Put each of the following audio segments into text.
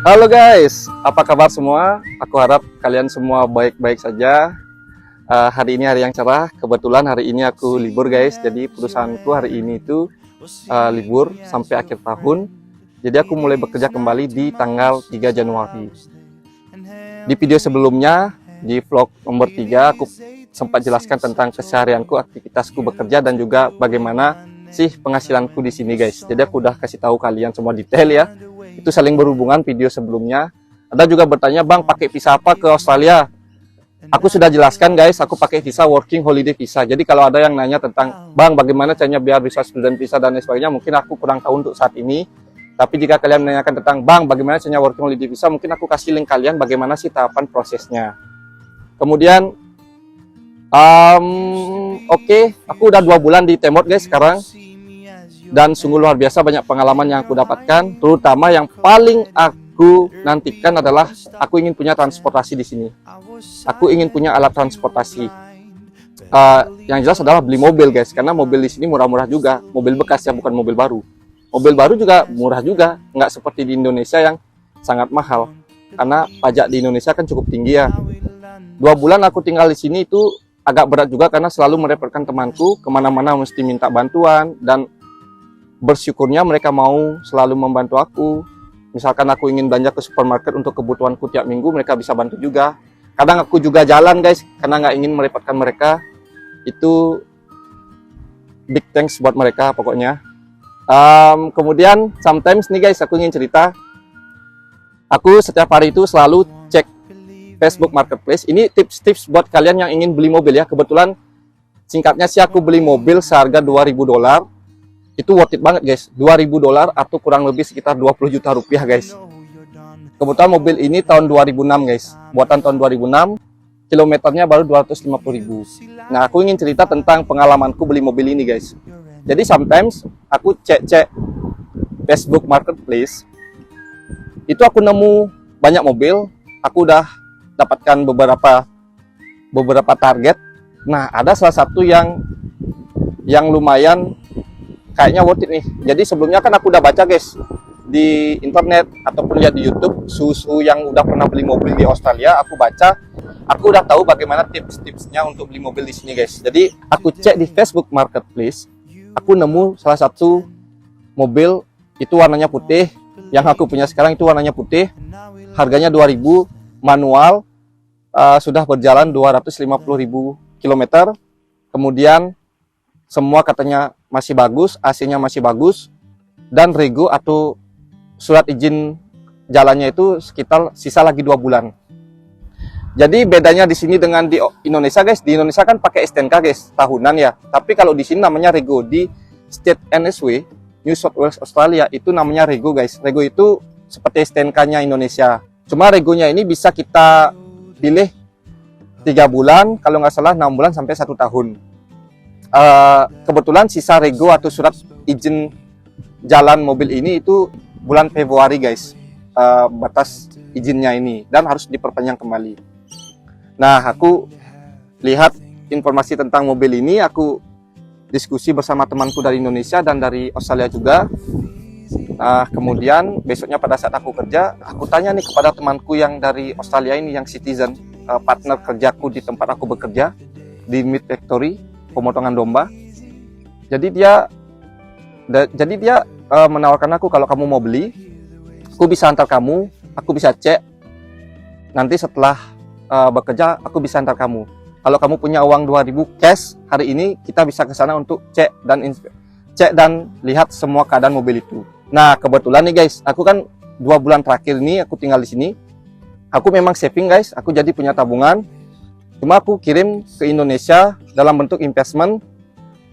Halo guys, apa kabar semua? Aku harap kalian semua baik-baik saja. Hari ini hari yang cerah. Kebetulan hari ini aku libur guys. Jadi perusahaanku hari ini itu libur sampai akhir tahun. Jadi aku mulai bekerja kembali di tanggal 3 Januari. Di video sebelumnya, di vlog nomor 3, aku sempat jelaskan tentang keseharianku, aktivitasku bekerja, dan juga bagaimana sih penghasilanku di sini guys. Jadi aku udah kasih tahu kalian semua detail ya. Itu saling berhubungan video sebelumnya. Ada juga bertanya, bang pakai visa apa ke Australia? Aku sudah jelaskan guys, aku pakai visa working holiday visa. Jadi kalau ada yang nanya tentang, bang bagaimana caranya biar bisa student visa dan lain sebagainya, mungkin aku kurang tahu untuk saat ini. Tapi jika kalian menanyakan tentang, bang bagaimana caranya working holiday visa, mungkin aku kasih link kalian bagaimana sih tahapan prosesnya. Kemudian, oke, aku udah 2 bulan di Temot guys sekarang. Dan sungguh luar biasa banyak pengalaman yang aku dapatkan. Terutama yang paling aku nantikan adalah aku ingin punya transportasi di sini. Aku ingin punya alat transportasi. Yang jelas adalah beli mobil guys, karena mobil di sini murah-murah juga. Mobil bekas ya, bukan mobil baru. Mobil baru juga murah juga, nggak seperti di Indonesia yang sangat mahal. Karena pajak di Indonesia kan cukup tinggi ya. 2 bulan aku tinggal di sini itu agak berat juga karena selalu merepotkan temanku, kemana-mana mesti minta bantuan, dan bersyukurnya mereka mau selalu membantu aku. Misalkan aku ingin belanja ke supermarket untuk kebutuhanku tiap minggu, mereka bisa bantu juga. Kadang aku juga jalan guys, karena nggak ingin merepotkan mereka. Itu big thanks buat mereka pokoknya. Kemudian sometimes nih guys, aku ingin cerita. Aku setiap hari itu selalu cek Facebook Marketplace. Ini tips-tips buat kalian yang ingin beli mobil ya. Kebetulan singkatnya sih aku beli mobil seharga $2.000. Itu worth it banget guys, $2.000 atau kurang lebih sekitar 20 juta rupiah guys. Kebetulan mobil ini tahun 2006 guys, buatan tahun 2006, kilometernya baru 250.000. Nah aku ingin cerita tentang pengalamanku beli mobil ini guys. Jadi sometimes aku cek Facebook Marketplace, itu aku nemu banyak mobil, aku udah dapatkan beberapa target. Nah ada salah satu yang lumayan kayaknya worth it nih. Jadi sebelumnya kan aku udah baca guys di internet ataupun lihat di YouTube, susu yang udah pernah beli mobil di Australia, aku baca, aku udah tahu bagaimana tips-tipsnya untuk beli mobil di sini guys. Jadi aku cek di Facebook Marketplace, aku nemu salah satu mobil itu warnanya putih, yang aku punya sekarang itu warnanya putih, harganya 2.000, manual, sudah berjalan 250.000 km. Kemudian semua katanya masih bagus, AC-nya masih bagus, dan rego atau surat izin jalannya itu sekitar sisa lagi 2 bulan. Jadi bedanya di sini dengan di Indonesia guys, di Indonesia kan pakai STNK guys, tahunan ya. Tapi kalau di sini namanya rego, di State NSW, New South Wales Australia, itu namanya rego guys. Rego itu seperti STNK-nya Indonesia. Cuma regonya ini bisa kita pilih 3 bulan, kalau nggak salah 6 bulan sampai 1 tahun. Kebetulan sisa rego atau surat izin jalan mobil ini itu bulan Februari guys, batas izinnya ini, dan harus diperpanjang kembali. Nah aku lihat informasi tentang mobil ini, aku diskusi bersama temanku dari Indonesia dan dari Australia juga. Kemudian besoknya pada saat aku kerja, aku tanya nih kepada temanku yang dari Australia ini, yang citizen, partner kerjaku di tempat aku bekerja di Meat Factory, pemotongan domba. Jadi dia menawarkan aku, kalau kamu mau beli, aku bisa antar kamu, aku bisa cek. Nanti setelah bekerja, aku bisa antar kamu. Kalau kamu punya uang 2.000 cash hari ini, kita bisa ke sana untuk cek dan lihat semua keadaan mobil itu. Nah kebetulan nih guys, aku kan 2 bulan terakhir ini aku tinggal di sini. Aku memang saving guys, aku jadi punya tabungan. Cuma aku kirim ke Indonesia dalam bentuk investment.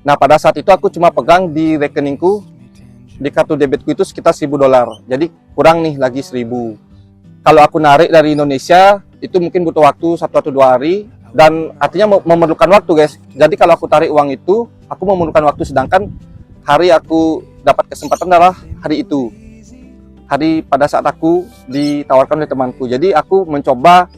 Nah pada saat itu aku cuma pegang di rekeningku, di kartu debitku itu sekitar $1.000. Jadi kurang nih lagi 1.000. Kalau aku narik dari Indonesia, itu mungkin butuh waktu 1 atau 2 hari. Dan artinya memerlukan waktu guys. Jadi kalau aku tarik uang itu, aku memerlukan waktu. Sedangkan hari aku dapat kesempatan adalah hari itu. Hari pada saat aku ditawarkan oleh temanku. Jadi aku mencoba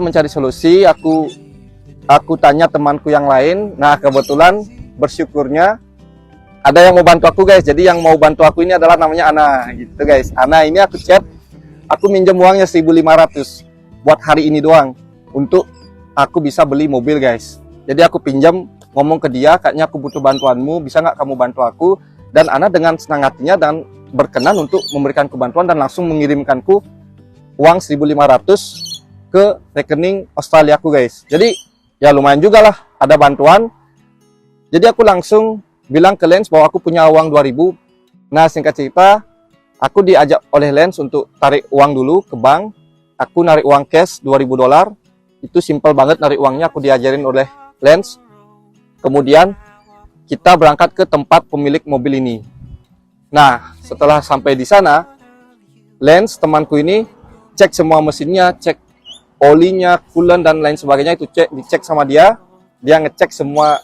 mencari solusi. Aku tanya temanku yang lain. Nah kebetulan bersyukurnya ada yang mau bantu aku guys. Jadi yang mau bantu aku ini adalah namanya Ana gitu guys. Ana ini aku chat, aku minjem uangnya 1.500 buat hari ini doang untuk aku bisa beli mobil guys. Jadi aku pinjam, ngomong ke dia, kayaknya aku butuh bantuanmu, bisa nggak kamu bantu aku? Dan Ana dengan senang hatinya dan berkenan untuk memberikan bantuan dan langsung mengirimkanku uang 1.500 ke rekening Australia aku guys. Jadi ya lumayan juga lah ada bantuan. Jadi aku langsung bilang ke Lens bahwa aku punya uang 2.000. Nah singkat cerita, aku diajak oleh Lens untuk tarik uang dulu ke bank. Aku narik uang cash $2.000. Itu simple banget narik uangnya, aku diajarin oleh Lens. Kemudian kita berangkat ke tempat pemilik mobil ini. Nah setelah sampai di sana, Lens temanku ini cek semua mesinnya, cek olinya, coolant dan lain sebagainya, itu dicek sama dia. Dia ngecek semua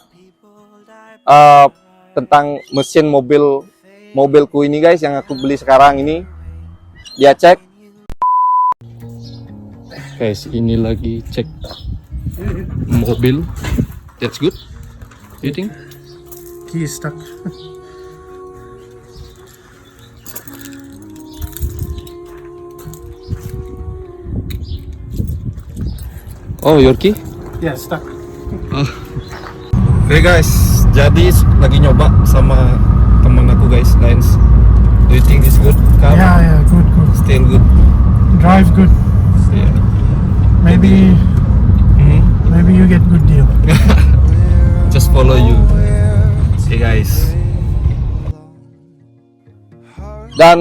tentang mesin mobilku ini guys, yang aku beli sekarang ini. Dia cek. Guys, ini lagi cek mobil. That's good. You think? Key is stuck. Oh, your key? Yeah, stuck. Oke guys, jadi lagi nyoba sama temen aku guys, Lens. Do you think this good? Car? Yeah, good. Still good. Drive good. Yeah. Maybe you get good deal. Just follow you. Oke guys. Dan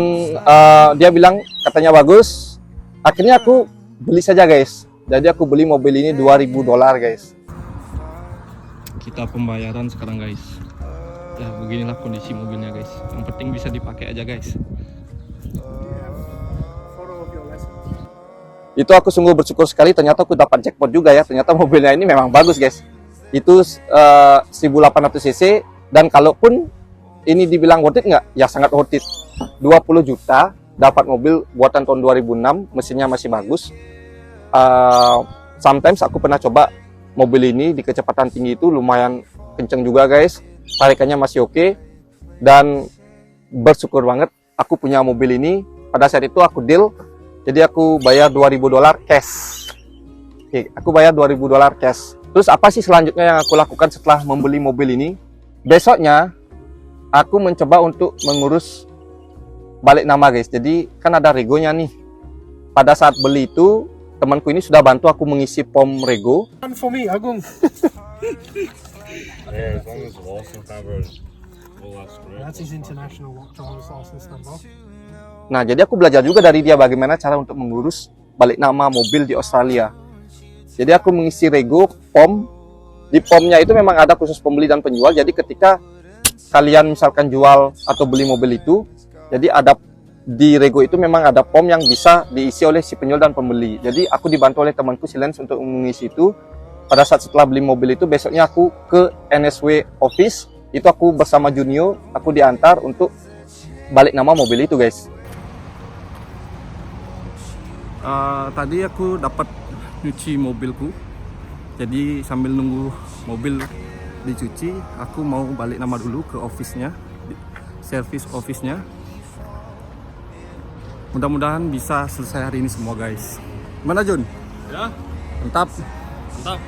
dia bilang katanya bagus. Akhirnya aku beli saja guys. Jadi aku beli mobil ini $2.000 guys. Kita pembayaran sekarang guys. Ya beginilah kondisi mobilnya guys. Yang penting bisa dipakai aja guys. Itu aku sungguh bersyukur sekali, ternyata aku dapat jackpot juga ya. Ternyata mobilnya ini memang bagus guys. Itu 1800 cc, dan kalaupun ini dibilang worth it nggak? Ya sangat worth it. 20 juta dapat mobil buatan tahun 2006, mesinnya masih bagus. Sometimes aku pernah coba mobil ini di kecepatan tinggi itu lumayan kenceng juga guys, tarikannya masih oke, dan bersyukur banget aku punya mobil ini. Pada saat itu aku deal, jadi aku bayar $2.000 cash. Oke, aku bayar $2.000 cash. Terus apa sih selanjutnya yang aku lakukan setelah membeli mobil ini? Besoknya aku mencoba untuk mengurus balik nama guys. Jadi kan ada regonya nih. Pada saat beli itu temanku ini sudah bantu aku mengisi pom rego. One for me, Agung. Yeah, as long as the license number is all that's correct. That's his international driver's license number. Nah, jadi aku belajar juga dari dia bagaimana cara untuk mengurus balik nama mobil di Australia. Jadi aku mengisi rego, pom. Di pomnya itu memang ada khusus pembeli dan penjual. Jadi ketika kalian misalkan jual atau beli mobil itu, jadi ada di rego itu memang ada pom yang bisa diisi oleh si penjual dan pembeli. Jadi aku dibantu oleh temanku si Lens untuk mengisi itu. Pada saat setelah beli mobil itu, besoknya aku ke NSW office. Itu aku bersama Junio, aku diantar untuk balik nama mobil itu guys. Tadi aku dapat nyuci mobilku. Jadi sambil nunggu mobil dicuci, aku mau balik nama dulu ke office-nya, service office-nya. Mudah-mudahan bisa selesai hari ini semua guys. Gimana Jun? Ya, Mantap? mantap.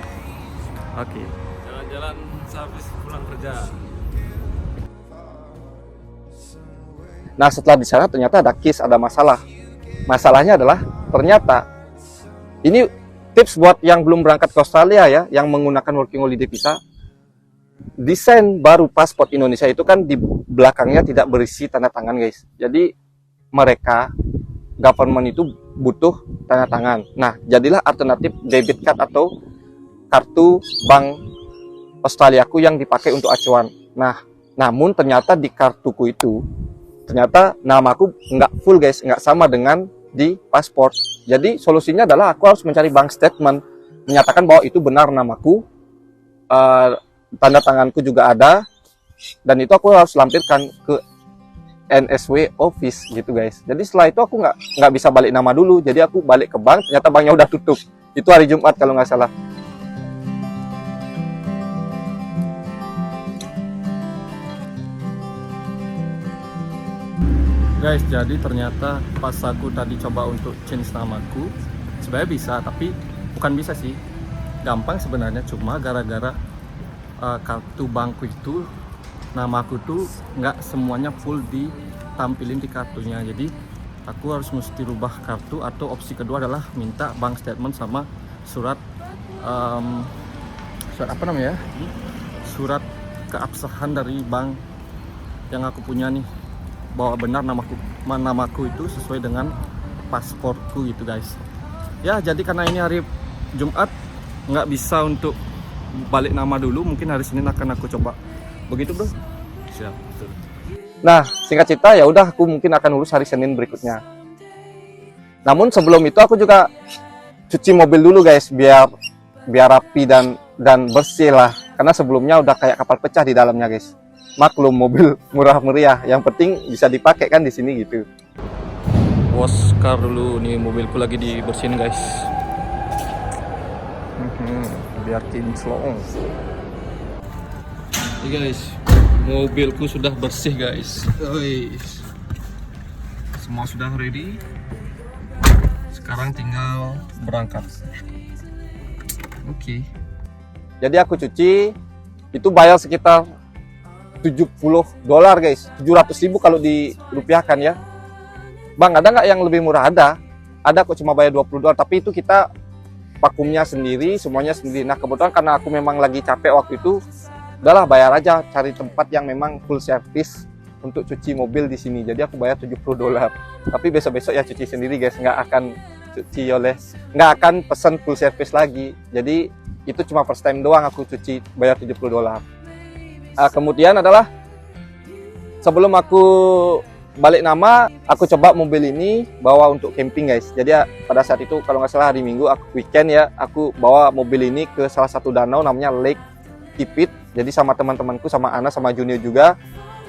Oke. Jalan-jalan sehabis pulang kerja. Nah setelah di sana ternyata ada case, ada masalah. Masalahnya adalah ternyata ini tips buat yang belum berangkat ke Australia ya, yang menggunakan working holiday visa. Desain baru paspor Indonesia itu kan di belakangnya tidak berisi tanda tangan guys. Jadi mereka government itu butuh tanda tangan. Nah, jadilah alternatif debit card atau kartu bank Australiaku yang dipakai untuk acuan. Nah, namun ternyata di kartuku itu ternyata namaku nggak full guys, nggak sama dengan di paspor. Jadi solusinya adalah aku harus mencari bank statement menyatakan bahwa itu benar namaku, tanda tanganku juga ada, dan itu aku harus lampirkan ke NSW office gitu guys. Jadi setelah itu aku nggak bisa balik nama dulu. Jadi aku balik ke bank, ternyata banknya udah tutup. Itu hari Jumat kalau nggak salah. Guys, jadi ternyata pas aku tadi coba untuk change namaku, sebenarnya bisa, tapi bukan bisa sih, gampang sebenarnya, cuma gara-gara kartu bankku itu, namaku tuh nggak semuanya full ditampilin di kartunya. Jadi aku harus mesti rubah kartu, atau opsi kedua adalah minta bank statement sama surat surat apa namanya ya, surat keabsahan dari bank yang aku punya nih, bahwa benar namaku itu sesuai dengan pasportku gitu guys. Ya, jadi karena ini hari Jumat nggak bisa untuk balik nama dulu, mungkin hari Senin akan aku coba. Begitu bro? Siap, betul. Nah, singkat cerita ya udah, aku mungkin akan urus hari Senin berikutnya. Namun sebelum itu aku juga cuci mobil dulu guys, biar rapi dan bersih lah. Karena sebelumnya udah kayak kapal pecah di dalamnya guys. Maklum, mobil murah meriah, yang penting bisa dipakai kan di sini gitu. Oscar dulu nih, mobilku lagi dibersihin guys. Biar kinclong. Ini guys, mobilku sudah bersih guys. Semua sudah ready. Sekarang tinggal berangkat. Oke. Jadi aku cuci, itu bayar sekitar $70 guys, 700.000 kalau dirupiahkan ya. Bang, ada nggak yang lebih murah? Ada kok, cuma bayar $20, tapi itu kita vakumnya sendiri, semuanya sendiri. Nah kebetulan karena aku memang lagi capek waktu itu, udahlah bayar aja, cari tempat yang memang full service untuk cuci mobil di sini. Jadi aku bayar $70, tapi besok-besok ya cuci sendiri guys, nggak akan pesan full service lagi. Jadi itu cuma first time doang aku cuci, bayar $70. Kemudian adalah sebelum aku balik nama, aku coba mobil ini bawa untuk camping guys. Jadi pada saat itu kalau nggak salah hari Minggu, aku weekend ya, aku bawa mobil ini ke salah satu danau namanya Lake Tipit. Jadi sama teman-temanku, sama Ana, sama Junior juga,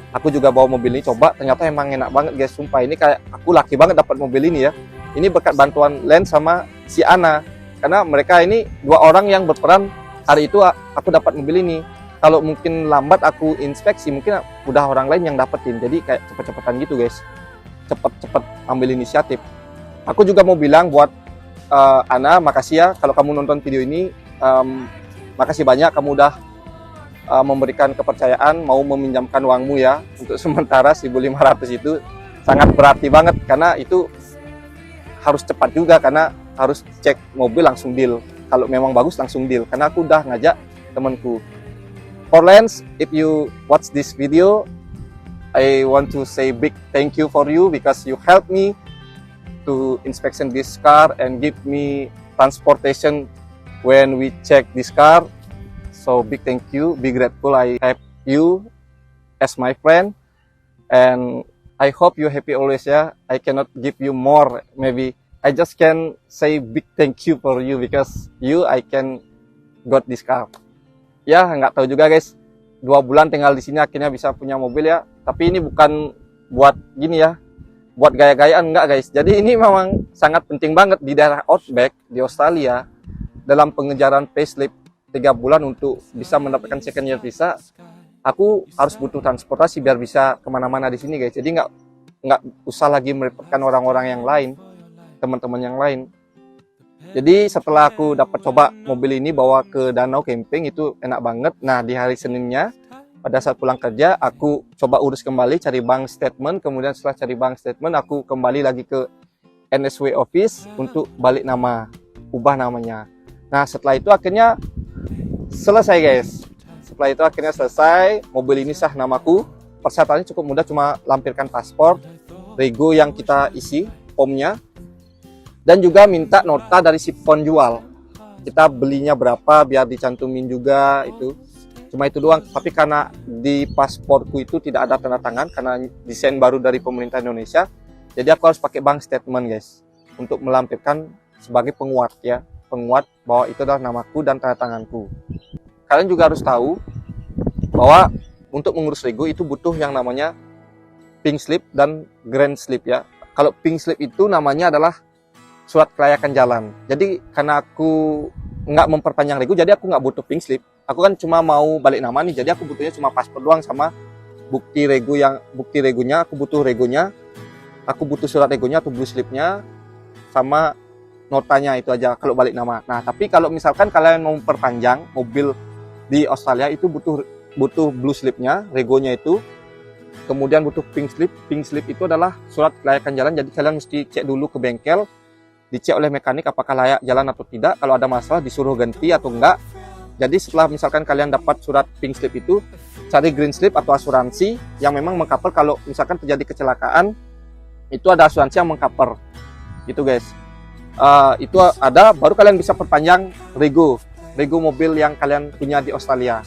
aku juga bawa mobil ini coba. Ternyata emang enak banget guys, sumpah ini kayak aku laki banget dapat mobil ini ya. Ini berkat bantuan Len sama si Ana, karena mereka ini dua orang yang berperan. Hari itu aku dapat mobil ini. Kalau mungkin lambat aku inspeksi, mungkin udah orang lain yang dapetin. Jadi kayak cepet-cepetan gitu guys, cepet-cepet ambil inisiatif. Aku juga mau bilang buat Ana, makasih ya kalau kamu nonton video ini. Makasih banyak, kamu udah memberikan kepercayaan, mau meminjamkan uangmu ya. Untuk sementara 1.500 itu sangat berarti banget, karena itu harus cepat juga, karena harus cek mobil langsung deal. Kalau memang bagus langsung deal, karena aku udah ngajak temanku. For Lens, if you watch this video, I want to say big thank you for you, because you helped me to inspection this car and give me transportation when we check this car. So big thank you, be grateful I have you as my friend, and I hope you happy always ya. I cannot give you more, maybe I just can say big thank you for you, because you I can got this car. Ya nggak tahu juga guys, 2 bulan tinggal di sini akhirnya bisa punya mobil ya. Tapi ini bukan buat gini ya, buat gaya-gayaan enggak guys. Jadi ini memang sangat penting banget di daerah Outback di Australia, dalam pengejaran payslip 3 bulan untuk bisa mendapatkan second year visa. Aku harus butuh transportasi biar bisa kemana-mana di sini guys. Jadi nggak usah lagi merepotkan orang-orang yang lain, teman-teman yang lain. Jadi setelah aku dapat coba mobil ini bawa ke danau camping, itu enak banget. Nah di hari Seninnya, pada saat pulang kerja, aku coba urus kembali, cari bank statement. Kemudian setelah cari bank statement, aku kembali lagi ke NSW office untuk balik nama, ubah namanya. Nah setelah itu akhirnya selesai guys. Setelah itu akhirnya selesai, mobil ini sah namaku. Persyaratannya cukup mudah, cuma lampirkan paspor, rego yang kita isi, formnya, dan juga minta nota dari si penjual. Kita belinya berapa biar dicantumin juga itu. Cuma itu doang. Tapi karena di pasporku itu tidak ada tanda tangan karena desain baru dari pemerintah Indonesia, jadi aku harus pakai bank statement guys untuk melampirkan sebagai penguat ya, penguat bahwa itu adalah namaku dan tanda tanganku. Kalian juga harus tahu bahwa untuk mengurus rego itu butuh yang namanya pink slip dan grand slip ya. Kalau pink slip itu namanya adalah surat kelayakan jalan. Jadi karena aku nggak memperpanjang rego, jadi aku nggak butuh pink slip. Aku kan cuma mau balik nama nih, jadi aku butuhnya cuma paspor doang sama bukti regonya. Aku butuh regonya aku butuh surat regonya atau blue slipnya sama notanya itu aja kalau balik nama. Nah, tapi kalau misalkan kalian mau perpanjang mobil di Australia itu butuh blue slipnya, regonya itu. Kemudian butuh pink slip. Pink slip itu adalah surat kelayakan jalan. Jadi kalian mesti cek dulu ke bengkel, dicek oleh mekanik apakah layak jalan atau tidak. Kalau ada masalah disuruh ganti atau enggak. Jadi setelah misalkan kalian dapat surat pink slip itu, cari green slip atau asuransi yang memang mengcover kalau misalkan terjadi kecelakaan, itu ada asuransi yang mengcover. Gitu guys. Itu ada, baru kalian bisa perpanjang rego mobil yang kalian punya di Australia.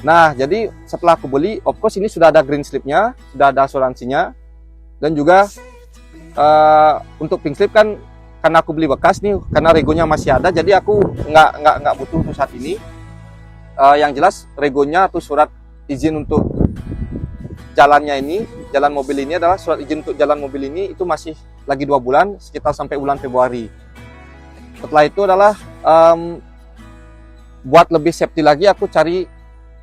Nah, jadi setelah aku beli, of course ini sudah ada green slipnya, sudah ada asuransinya, dan juga untuk pink slip kan karena aku beli bekas nih, karena regonya masih ada, jadi aku nggak butuh untuk saat ini. Yang jelas regonya atau surat izin untuk jalannya ini, jalan mobil ini adalah surat izin untuk jalan mobil ini itu masih lagi 2 bulan, sekitar sampai bulan Februari. Setelah itu adalah buat lebih safety lagi, aku cari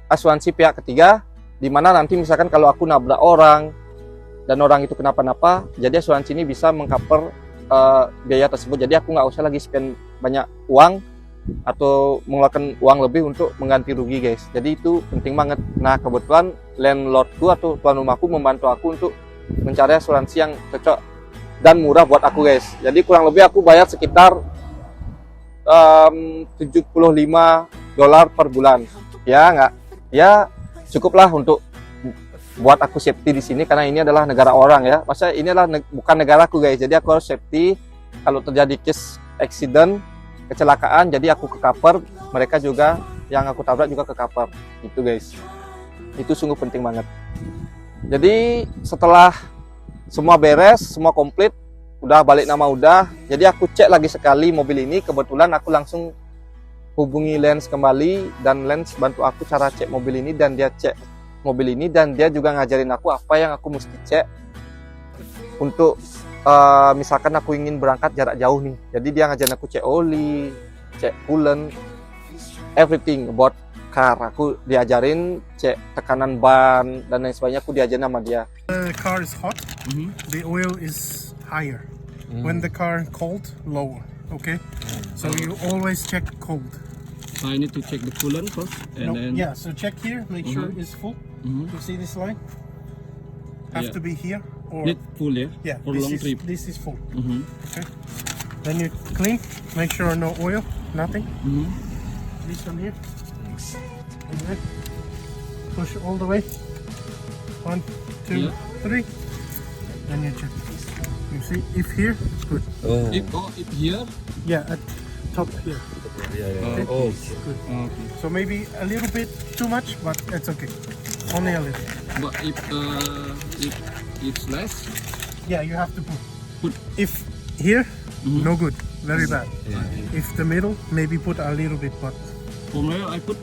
asuransi pihak ketiga, di mana nanti misalkan kalau aku nabrak orang dan orang itu kenapa-napa, jadi asuransi ini bisa mengcover biaya tersebut. Jadi aku nggak usah lagi spend banyak uang atau mengeluarkan uang lebih untuk mengganti rugi guys. Jadi itu penting banget. Nah, kebetulan landlordku atau tuan rumahku membantu aku untuk mencari asuransi yang cocok dan murah buat aku guys. Jadi kurang lebih aku bayar sekitar $75 per bulan. Ya cukuplah untuk buat aku safety di sini, karena ini adalah negara orang ya. Maksudnya ini adalah bukan negaraku guys. Jadi aku harus safety kalau terjadi case accident, kecelakaan, jadi aku ke cover, mereka juga yang aku tabrak juga ke cover. Itu guys. Itu sungguh penting banget. Jadi setelah semua beres, semua komplit, udah balik nama udah. Jadi aku cek lagi sekali mobil ini, kebetulan aku langsung hubungi Lens kembali, dan Lens bantu aku cara cek mobil ini, dan dia cek mobil ini, dan dia juga ngajarin aku apa yang aku mesti cek untuk misalkan aku ingin berangkat jarak jauh nih. Jadi dia ngajarin aku cek oli, cek coolant, everything about car. Aku diajarin cek tekanan ban dan lain sebagainya, aku diajarin sama dia. The car is hot, the oil is higher. When the car cold, lower. Okay, so you always check cold. I need to check the coolant first, and then Yeah, so check here, make sure it's full. You see this line? Have Yeah. to be here, or need full, yeah, yeah, for this long is, trip. This is full. Okay, then you clean, make sure no oil, nothing. This one here, and then push all the way. 1, 2, Yeah. 3. Then you check. You see, if here, good. If here, Yeah, at top here. Yeah. Okay. Oh, Good. okay. So maybe a little bit too much, but it's okay. Only a little. But if it's less, Yeah, you have to Put. If here, no good, very bad. yeah. If the middle, maybe put a little bit, but from where I put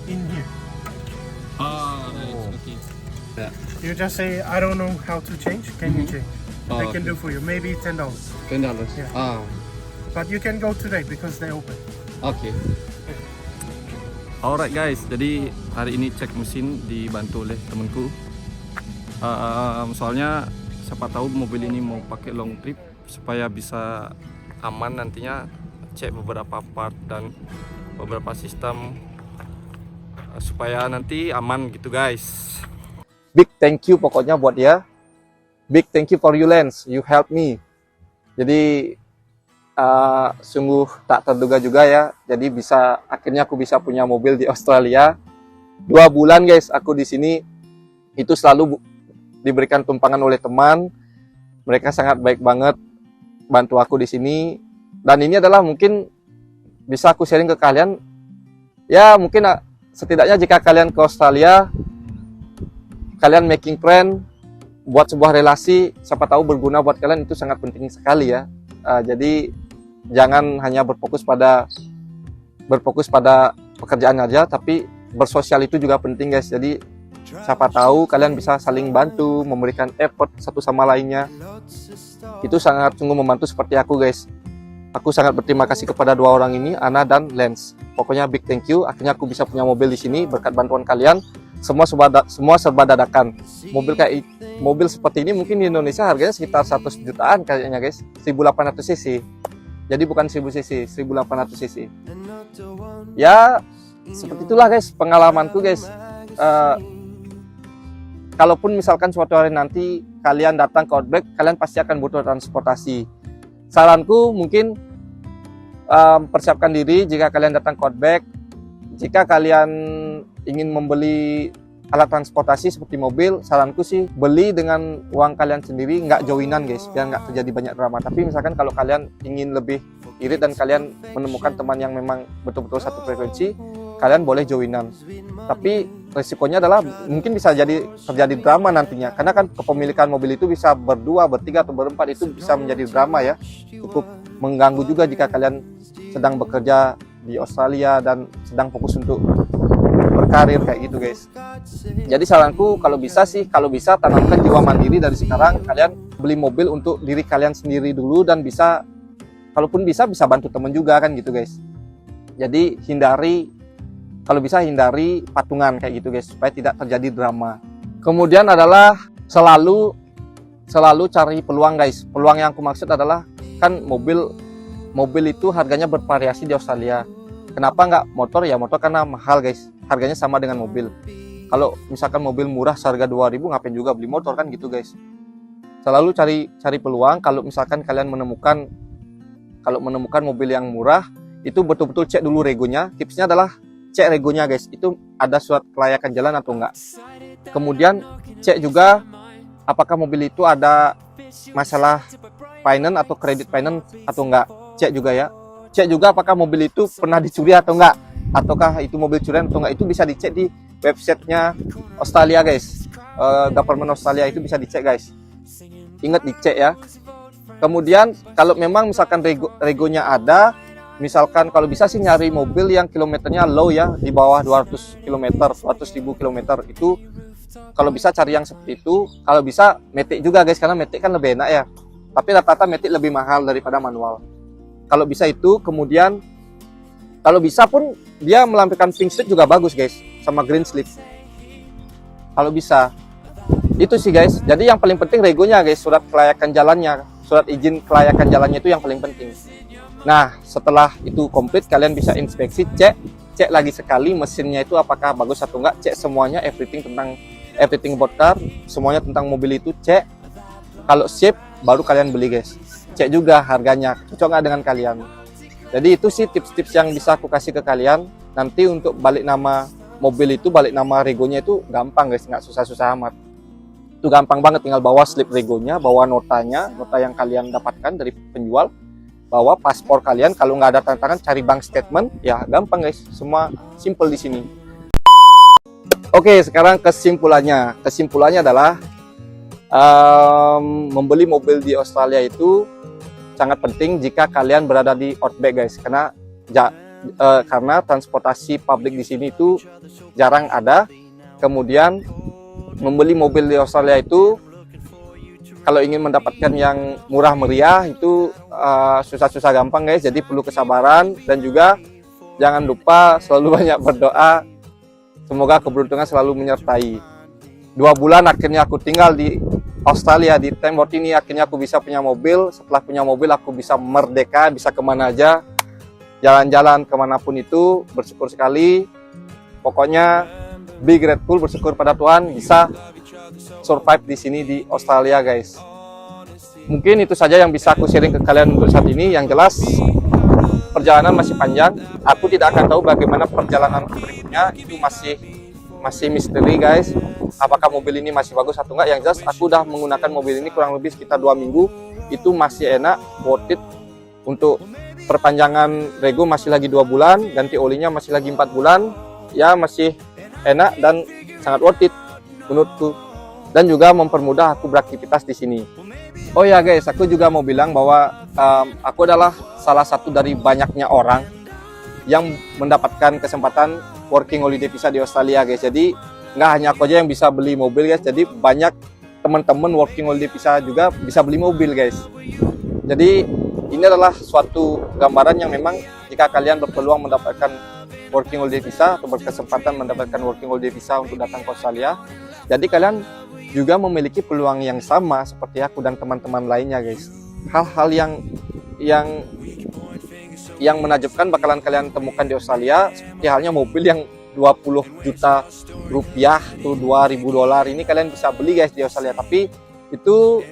in here. right, okay. You just say, I don't know how to change. Can you change? They can do for you. Maybe $10. $10. Yeah. But you can go today because they open. Oke. Alright guys, jadi hari ini cek mesin dibantu oleh temanku. Soalnya siapa tahu mobil ini mau pakai long trip supaya bisa aman nantinya, cek beberapa part dan beberapa sistem supaya nanti aman gitu guys. Big thank you pokoknya buat dia. Big thank you for you Lens, you help me. Jadi sungguh tak terduga juga ya. Jadi akhirnya aku bisa punya mobil di Australia. 2 bulan guys aku di sini. Itu selalu diberikan tumpangan oleh teman. Mereka sangat baik banget bantu aku di sini. Dan ini adalah mungkin bisa aku sharing ke kalian. Ya mungkin setidaknya jika kalian ke Australia, kalian making friend, buat sebuah relasi, siapa tahu berguna buat kalian, itu sangat penting sekali ya. Jadi jangan hanya berfokus pada pekerjaan aja, tapi bersosial itu juga penting guys. Jadi siapa tahu kalian bisa saling bantu, memberikan effort satu sama lainnya. Itu sangat sungguh membantu seperti aku guys. Aku sangat berterima kasih kepada 2 orang ini, Ana dan Lens. Pokoknya big thank you. Akhirnya aku bisa punya mobil di sini berkat bantuan kalian. semua serba dadakan. Mobil seperti ini mungkin di Indonesia harganya sekitar 100 jutaan kayaknya guys, 1800 cc. Jadi bukan 1000 cc, 1800 cc. Ya seperti itulah guys pengalamanku guys. Kalaupun misalkan suatu hari nanti kalian datang ke Outback, kalian pasti akan butuh transportasi. Saranku mungkin persiapkan diri jika kalian datang ke Outback. Jika kalian ingin membeli alat transportasi seperti mobil, saranku sih beli dengan uang kalian sendiri, nggak joinan guys, biar nggak terjadi banyak drama. Tapi misalkan kalau kalian ingin lebih irit dan kalian menemukan teman yang memang betul-betul satu frekuensi, kalian boleh joinan. Tapi resikonya adalah mungkin bisa terjadi drama nantinya, karena kan kepemilikan mobil itu bisa berdua, bertiga atau berempat, itu bisa menjadi drama ya. Cukup mengganggu juga jika kalian sedang bekerja di Australia dan sedang fokus untuk berkarir kayak gitu guys. Jadi saranku kalau bisa tanamkan jiwa mandiri dari sekarang. Kalian beli mobil untuk diri kalian sendiri dulu, dan kalaupun bisa bantu teman juga kan gitu guys. Jadi kalau bisa hindari patungan kayak gitu guys, supaya tidak terjadi drama. Kemudian adalah selalu cari peluang guys. Peluang yang aku maksud adalah kan mobil itu harganya bervariasi di Australia. Kenapa nggak motor? Ya motor karena mahal guys, harganya sama dengan mobil. Kalau misalkan mobil murah seharga 2000, ngapain juga beli motor kan gitu guys. Selalu cari peluang. Kalau misalkan kalian menemukan mobil yang murah, itu betul-betul cek dulu regonya. Tipsnya adalah cek regonya guys, itu ada surat kelayakan jalan atau enggak. Kemudian cek juga apakah mobil itu ada masalah finance atau kredit finance atau enggak. Cek juga ya. Cek juga apakah mobil itu pernah dicuri atau enggak, ataukah itu mobil curian atau enggak. Itu bisa dicek di websitenya Australia guys. Government Australia itu bisa dicek guys. Ingat dicek ya. Kemudian kalau memang misalkan regonya ada, misalkan kalau bisa sih nyari mobil yang kilometernya low ya, di bawah 200 km, 100.000 km. Itu kalau bisa cari yang seperti itu. Kalau bisa Matic juga guys, karena Matic kan lebih enak ya. Tapi rata-rata Matic lebih mahal daripada manual. Kalau bisa itu. Kemudian kalau bisa pun dia melampirkan pink slip juga bagus guys, sama green slip. Kalau bisa. Itu sih guys. Jadi yang paling penting regonya guys, surat kelayakan jalannya, surat izin kelayakan jalannya itu yang paling penting. Nah, setelah itu komplit, kalian bisa inspeksi, cek lagi sekali mesinnya itu apakah bagus atau enggak, cek semuanya, everything about car, semuanya tentang mobil itu cek. Kalau sip, baru kalian beli guys. Cek juga harganya, cocok nggak dengan kalian. Jadi itu sih tips-tips yang bisa aku kasih ke kalian. Nanti untuk balik nama mobil itu, balik nama regonya itu gampang guys, nggak susah-susah amat. Itu gampang banget, tinggal bawa slip regonya, bawa nota yang kalian dapatkan dari penjual, bawa paspor kalian. Kalau nggak ada tanda tangan, cari bank statement, ya gampang guys. Semua simple di sini. Oke, sekarang kesimpulannya. Kesimpulannya adalah membeli mobil di Australia itu sangat penting jika kalian berada di Outback guys, karena transportasi publik di sini itu jarang ada. Kemudian membeli mobil di Australia itu kalau ingin mendapatkan yang murah meriah itu susah-susah gampang guys. Jadi perlu kesabaran, dan juga jangan lupa selalu banyak berdoa. Semoga keberuntungan selalu menyertai. 2 bulan akhirnya aku tinggal di Australia, di Tamworth ini. Akhirnya aku bisa punya mobil. Setelah punya mobil aku bisa merdeka, bisa kemana aja, jalan-jalan kemanapun itu. Bersyukur sekali. Pokoknya be grateful, bersyukur pada Tuhan bisa survive di sini di Australia guys. Mungkin itu saja yang bisa aku sharing ke kalian untuk saat ini. Yang jelas perjalanan masih panjang. Aku tidak akan tahu bagaimana perjalanan berikutnya, itu masih misteri guys. Apakah mobil ini masih bagus atau enggak. Yang jelas aku udah menggunakan mobil ini kurang lebih sekitar 2 minggu. Itu masih enak, worth it. Untuk perpanjangan rego masih lagi 2 bulan, ganti olinya masih lagi 4 bulan. Ya masih enak dan sangat worth it menurutku, dan juga mempermudah aku beraktivitas di sini. Oh ya guys, aku juga mau bilang bahwa aku adalah salah satu dari banyaknya orang yang mendapatkan kesempatan working holiday visa di Australia guys. Jadi nggak hanya aku aja yang bisa beli mobil guys, jadi banyak teman-teman working holiday visa juga bisa beli mobil guys. Jadi ini adalah suatu gambaran yang memang jika kalian berpeluang mendapatkan working holiday visa atau berkesempatan mendapatkan working holiday visa untuk datang ke Australia. Jadi kalian juga memiliki peluang yang sama seperti aku dan teman-teman lainnya guys. Hal-hal yang menakjubkan bakalan kalian temukan di Australia, seperti halnya mobil yang 20 juta rupiah tuh $2.000 ini kalian bisa beli guys di Australia. Tapi itu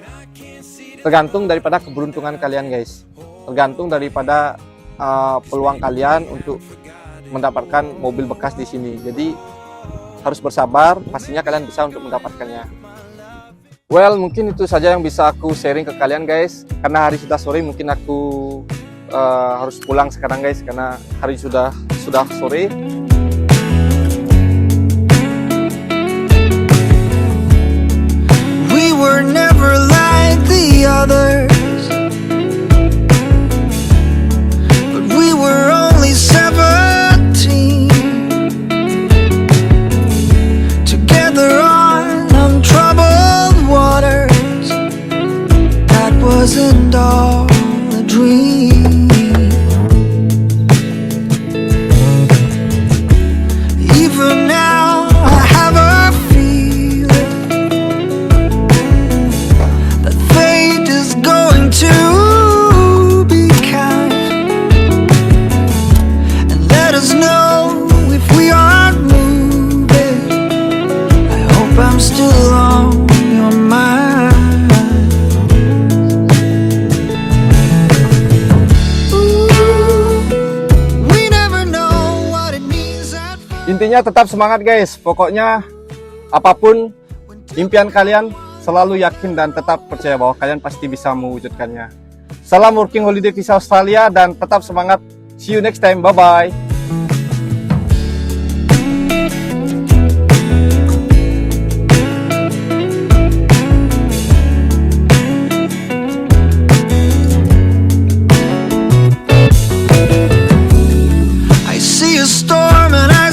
tergantung daripada keberuntungan kalian guys, tergantung daripada peluang kalian untuk mendapatkan mobil bekas di sini. Jadi harus bersabar, pastinya kalian bisa untuk mendapatkannya. Well, mungkin itu saja yang bisa aku sharing ke kalian guys. Karena hari sudah sore, mungkin aku harus pulang sekarang guys, karena hari sudah sore. We were never like the others, but we were only 17, together on untroubled waters. That wasn't all a dream. Even now I have a feeling that fate is going to be kind and let us know if we aren't moving. I hope I'm still on your mind. Ooh, we never know what it means at first. Intinya tetap semangat guys. Pokoknya apapun impian kalian, selalu yakin dan tetap percaya bahwa kalian pasti bisa mewujudkannya. Salam working holiday visa Australia dan tetap semangat. See you next time. Bye bye. I see a storm and I